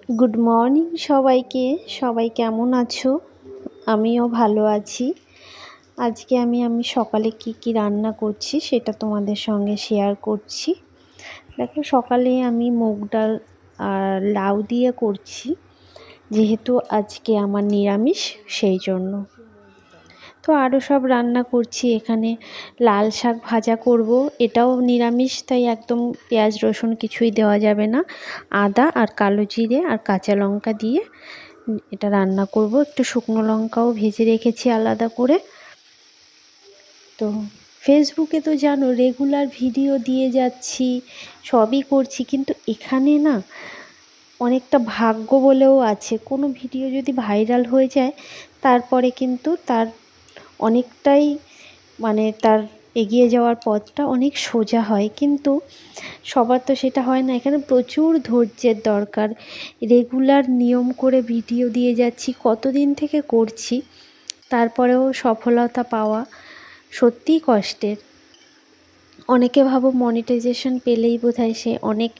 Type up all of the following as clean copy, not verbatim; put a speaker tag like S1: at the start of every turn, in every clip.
S1: Good morning সবাইকে। সবাই কেমন আছো? আমিও ভালো আছি। আজকে আমি সকালে কি রান্না করছি সেটা তোমাদের সঙ্গে শেয়ার করছি। দেখো, সকালে আমি মুগ ডাল আর লাউ দিয়ে করছি, যেহেতু আজকে আমার নিরামিষ সেই জন্য। তো আরও সব রান্না করছি। এখানে লাল শাক ভাজা করব, এটাও নিরামিষ, তাই একদম পেঁয়াজ রসুন কিছুই দেওয়া যাবে না। আদা আর কালো জিরে আর কাঁচা লঙ্কা দিয়ে এটা রান্না করব। একটু শুকনো লঙ্কাও ভেজে রেখেছি আলাদা করে। তো ফেসবুকে তো জানো রেগুলার ভিডিও দিয়ে যাচ্ছি, সবই করছি, কিন্তু এখানে না অনেকটা ভাগ্য বলেও আছে। কোনো ভিডিও যদি ভাইরাল হয়ে যায় তারপরে কিন্তু তার অনেকটাই তার এগিয়ে যাওয়ার পথটা অনেক সোজা হয়, কিন্তু সবার তো সেটা হয় না। এখানে প্রচুর ধৈর্যের দরকার। রেগুলার নিয়ম করে ভিডিও দিয়ে যাচ্ছি, কতদিন থেকে করছি, তারপরেও সফলতা পাওয়া সত্যিই কষ্টের। অনেকে ভাবো মনিটাইজেশন পেলেই বোধহয় সে অনেক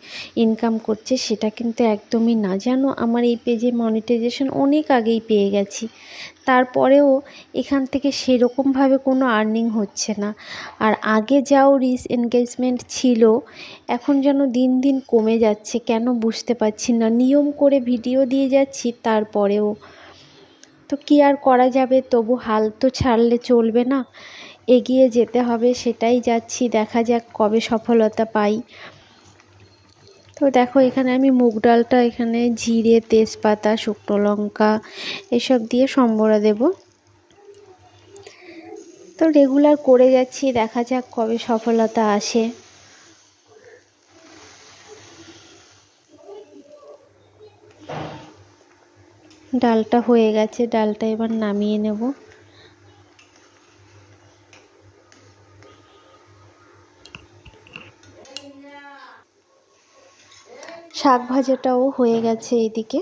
S1: ইনকাম করছে, সেটা কিন্তু একদমই না। জানো, আমার এই পেজে মনিটাইজেশন অনেক আগেই পেয়ে গেছি, তারপরেও এখান থেকে সেরকমভাবে কোনো আর্নিং হচ্ছে না। আর আগে যাও রিচ এনগেজমেন্ট ছিল, এখন যেন দিন দিন কমে যাচ্ছে। কেন বুঝতে পারছি না। নিয়ম করে ভিডিও দিয়ে যাচ্ছি তারপরেও। তো কী আর করা যাবে, তবু হাল তো ছাড়লে চলবে না, এগিয়ে যেতে হবে, সেটাই যাচ্ছি। দেখা যাক কবে সফলতা পাই। তো দেখো, এখানে আমি মুগ ডালটা এখানে জিরে, তেজপাতা, শুকনো লঙ্কা এসব দিয়ে সম্বরা দেব। তো রেগুলার করে যাচ্ছি, দেখা যাক কবে সফলতা আসে। ডালটা হয়ে গেছে, ডালটা এবার নামিয়ে নেব। শাক ভাজাটাও হয়ে গেছে এদিকে।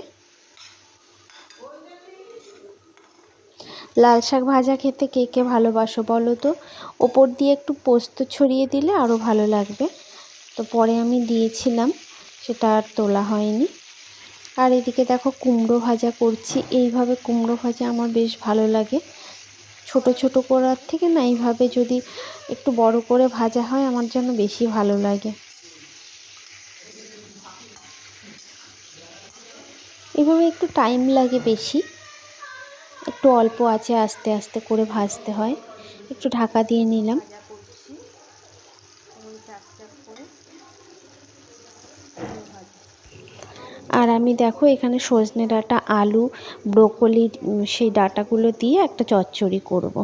S1: লাল শাক ভাজা খেতে কে কে ভালোবাসো বলো তো? ওপর দিয়ে একটু পোস্ত ছড়িয়ে দিলে আরও ভালো লাগবে। তো পরে আমি দিয়েছিলাম, সেটা আর তোলা হয়নি। আর এদিকে দেখো কুমড়ো ভাজা করছি। এইভাবে কুমড়ো ভাজা আমার বেশ ভালো লাগে। ছোট ছোট করার থেকে না এইভাবে যদি একটু বড় করে ভাজা হয় আমার যেন বেশি ভালো লাগে। এভাবে একটু টাইম লাগে বেশি, একটু অল্প আঁচে আস্তে আস্তে করে ভাজতে হয়। একটু ঢাকা দিয়ে নিলাম। আর আমি দেখো এখানে সজনে ডাঁটা, আলু, ব্রোকলি সেই ডাঁটাগুলো দিয়ে একটা চচ্চড়ি করব।